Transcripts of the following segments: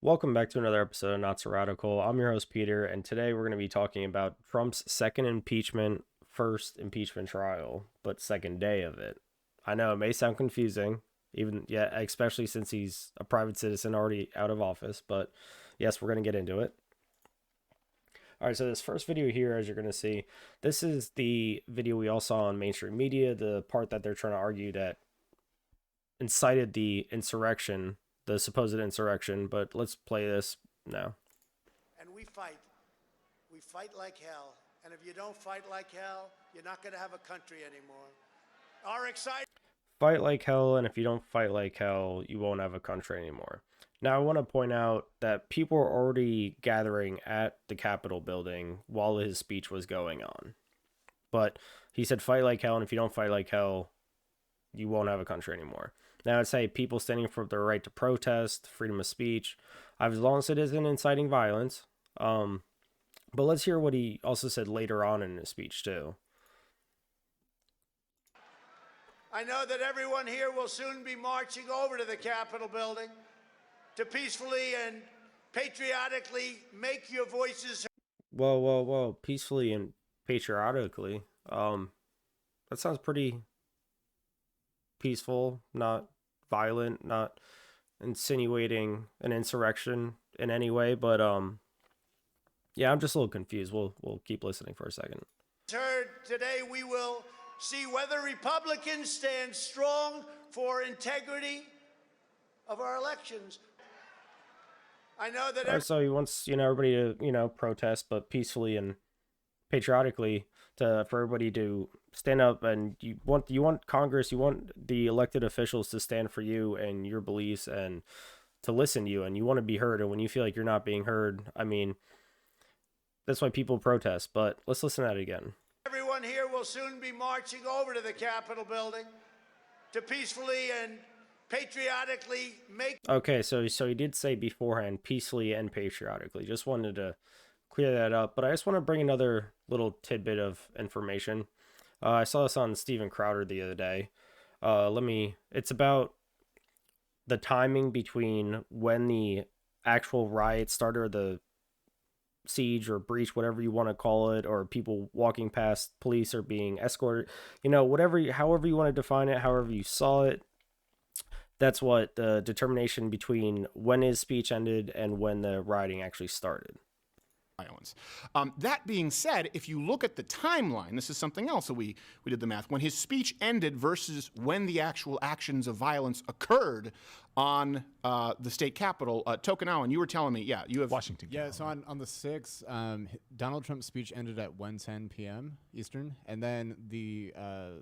Welcome back to another episode of Not So Radical. I'm your host, Peter, and today we're going to be talking about Trump's second impeachment, first impeachment trial, but second day of it. I know it may sound confusing, especially since he's a private citizen already out of office, but yes, we're going to get into it. All right, so this first video here, as you're going to see, this is the video we all saw on mainstream media, the part that they're trying to argue that incited the insurrection, the supposed insurrection, but let's play this now. And we fight. We fight like hell. And if you don't fight like hell, you're not going to have a country anymore. Fight like hell, and if you don't fight like hell, you won't have a country anymore. Now, I want to point out that people were already gathering at the Capitol building while his speech was going on. But he said, fight like hell, and if you don't fight like hell, you won't have a country anymore. Now, I'd say people standing for their right to protest, freedom of speech, as long as it isn't inciting violence. But let's hear what he also said later on in his speech, too. I know that everyone here will soon be marching over to the Capitol building to peacefully and patriotically make your voices heard. Whoa. Peacefully and patriotically. That sounds pretty peaceful, not violent, not insinuating an insurrection in any way, but yeah, I'm just a little confused. We'll keep listening for a second. Heard today, we will see whether Republicans stand strong for integrity of our elections. I know that so he wants, everybody to, protest, but peacefully and patriotically, for everybody to stand up, and you want Congress, you want the elected officials to stand for you and your beliefs and to listen to you, and you want to be heard. And when you feel like you're not being heard, I mean, that's why people protest. But let's listen to that again. Everyone here will soon be marching over to the Capitol building to peacefully and patriotically make... Okay, so he did say beforehand, peacefully and patriotically. Just wanted to clear that up. But I just want to bring another little tidbit of information. I saw this on Steven Crowder the other day. It's about the timing between when the actual riot started, or the siege or breach, whatever you want to call it, or people walking past police or being escorted, however you want to define it, however you saw it. That's what the determination between when his speech ended and when the rioting actually started. Violence. That being said, if you look at the timeline, this is something else that we did the math. When his speech ended versus when the actual actions of violence occurred on the state capitol, Tokunawa, you were telling me, yeah, you have Washington. Yeah, so on the 6th, Donald Trump's speech ended at 1:10 p.m. Eastern, and then the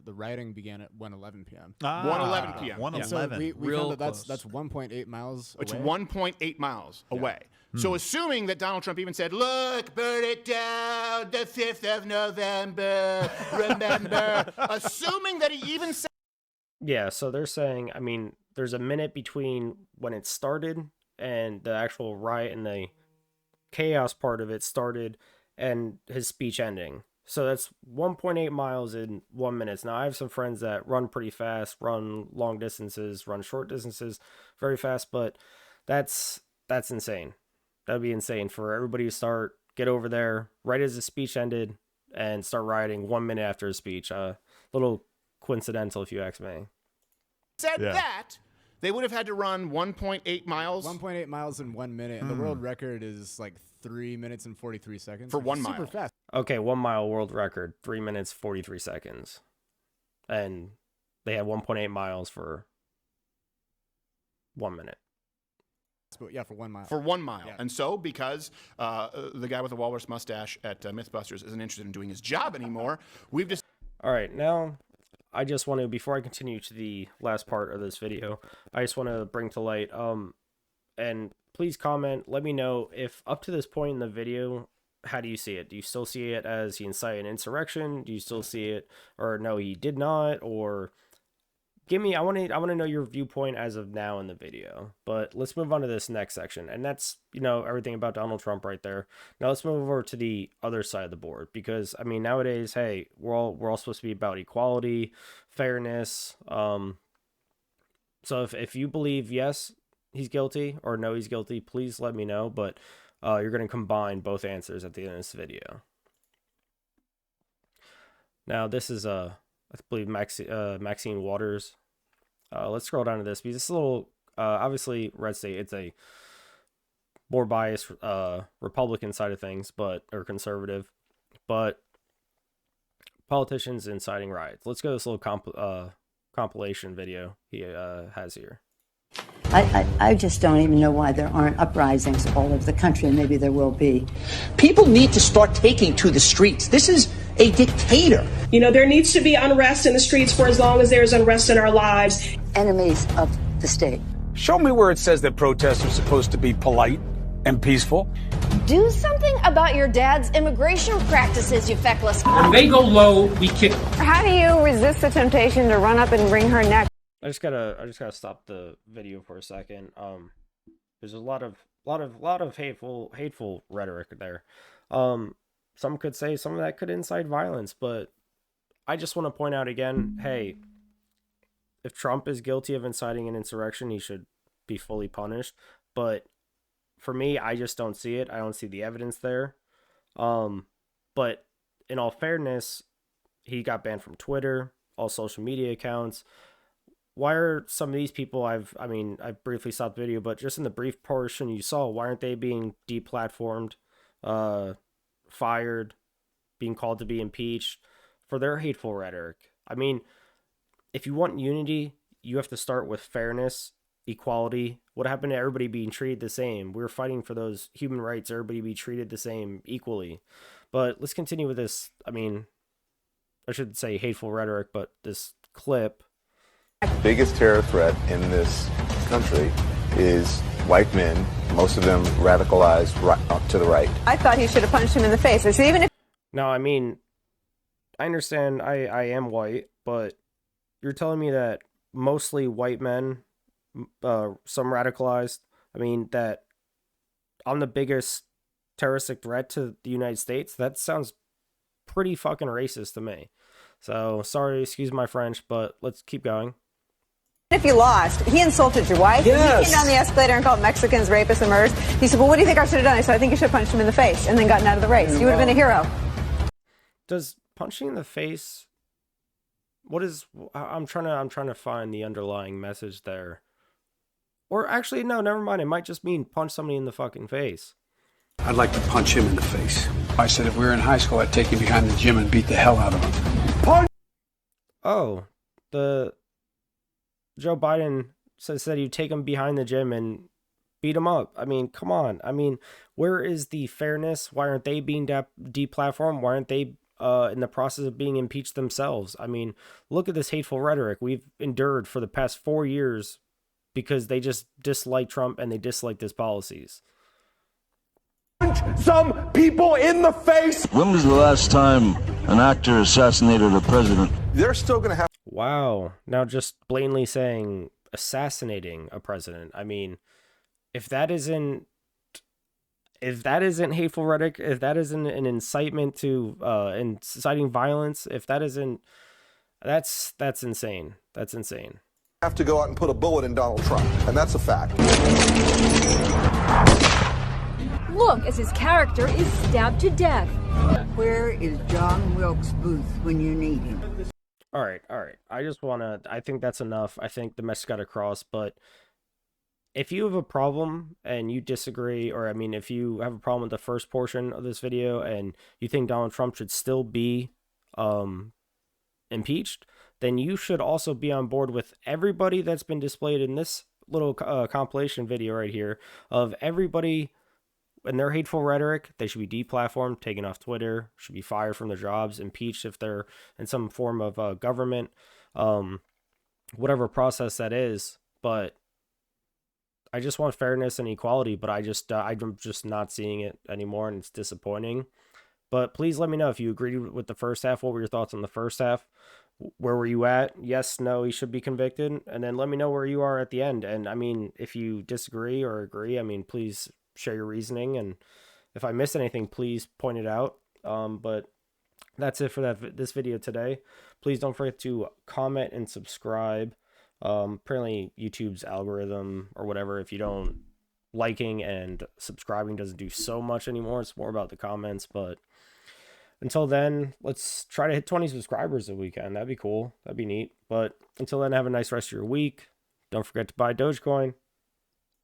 rioting began at 1:11 p.m. 1:11 p.m. 1:11. So we found that that's 1.8 miles away. It's 1.8 miles away. So assuming that Donald Trump even said, look, burn it down, the 5th of November, remember, assuming that he even said... Yeah, so they're saying, I mean, there's a minute between when it started and the actual riot and the chaos part of it started and his speech ending. So that's 1.8 miles in 1 minute. Now, I have some friends that run pretty fast, run long distances, run short distances very fast, but that's insane. That'd be insane for everybody to get over there right as the speech ended and start rioting 1 minute after his speech. Little coincidental, if you ask me. That, they would have had to run 1.8 miles. 1.8 miles in 1 minute, and the world record is like 3 minutes and 43 seconds. For 1 mile. Super fast. Okay, 1 mile world record, 3 minutes, 43 seconds. And they had 1.8 miles for 1 minute. Yeah, for 1 mile. For 1 mile. Yeah. And so, because the guy with the walrus mustache at Mythbusters isn't interested in doing his job anymore, we've just... All right, now I just want to, before I continue to the last part of this video, I just want to bring to light, and please comment, let me know if up to this point in the video, how do you see it? Do you still see it as he incited an insurrection? Do you still see it, or no, he did not? Or I want to know your viewpoint as of now in the video. But let's move on to this next section, and that's everything about Donald Trump right there. Now let's move over to the other side of the board, because I mean, nowadays, hey, we're all supposed to be about equality, fairness. So if you believe, yes, he's guilty or no he's guilty, please let me know. But you're going to combine both answers at the end of this video. Now this is I believe Maxine Waters. Let's scroll down to this because it's a little obviously red state. It's a more biased Republican side of things, or conservative, but politicians inciting riots. Let's go to this little compilation video he has here. I just don't even know why there aren't uprisings all over the country, and maybe there will be. People need to start taking to the streets. This is a dictator. You know, there needs to be unrest in the streets for as long as there's unrest in our lives. Enemies of the state. Show me where it says that protests are supposed to be polite and peaceful. Do something about your dad's immigration practices, you feckless. When they go low, we kick. How do you resist the temptation to run up and wring her neck? I just gotta stop the video for a second. There's a lot of hateful rhetoric there. Some could say some of that could incite violence, but I just want to point out again, hey, if Trump is guilty of inciting an insurrection, he should be fully punished. But for me, I just don't see it. I don't see the evidence there. But in all fairness, he got banned from Twitter, all social media accounts. Why are some of these people, I briefly stopped the video, but just in the brief portion you saw, why aren't they being deplatformed, fired, being called to be impeached for their hateful rhetoric? I mean, if you want unity, you have to start with fairness, equality. What happened to everybody being treated the same? We're fighting for those human rights, everybody be treated the same equally. But let's continue with this. I mean, I should say hateful rhetoric, but this clip. The biggest terror threat in this country is white men, most of them radicalized up to the right. I thought he should have punched him in the face. So even if Now, I mean, I understand I am white, but you're telling me that mostly white men, some radicalized, I mean, that I'm the biggest terroristic threat to the United States? That sounds pretty fucking racist to me. So, sorry, excuse my French, but let's keep going. if you lost, he insulted your wife. Yes. He came down the escalator and called Mexicans rapists and murderers. He said, well, what do you think I should have done? I said, I think you should have punched him in the face and then gotten out of the race. You would have been a hero. Does punching in the face, what is, I'm trying to find the underlying message there. Or actually, no, never mind. It might just mean punch somebody in the fucking face. I'd like to punch him in the face. I said if we were in high school, I'd take him behind the gym and beat the hell out of him. Punch! Oh, Joe Biden said you'd take him behind the gym and beat him up. I mean, come on. I mean, where is the fairness? Why aren't they being deplatformed? Why aren't they in the process of being impeached themselves? I mean, look at this hateful rhetoric we've endured for the past 4 years because they just dislike Trump and they dislike his policies. Punch some people in the face. When was the last time an actor assassinated a president? They're still going to have. Wow. Now just blatantly saying assassinating a president. I mean, if that isn't hateful rhetoric, if that isn't an incitement to inciting violence, if that isn't, that's insane. That's insane. Have to go out and put a bullet in Donald Trump, and that's a fact. Look as his character is stabbed to death. Where is John Wilkes Booth when you need him? All right. I think that's enough. I think the message got across, but if you have a problem and you disagree, or I mean, if you have a problem with the first portion of this video and you think Donald Trump should still be impeached, then you should also be on board with everybody that's been displayed in this little compilation video right here of everybody and their hateful rhetoric. They should be deplatformed, taken off Twitter, should be fired from their jobs, impeached if they're in some form of government, whatever process that is. But I just want fairness and equality, but I'm just not seeing it anymore, and it's disappointing. But please let me know if you agreed with the first half. What were your thoughts on the first half? Where were you at? Yes, no, he should be convicted. And then let me know where you are at the end. And I mean, if you disagree or agree, I mean, please share your reasoning. And if I missed anything, please point it out. But that's it for this video today. Please don't forget to comment and subscribe. Apparently YouTube's algorithm or whatever, if you don't liking and subscribing doesn't do so much anymore. It's more about the comments, but until then, let's try to hit 20 subscribers a weekend. That'd be cool. That'd be neat. But until then, have a nice rest of your week. Don't forget to buy Dogecoin.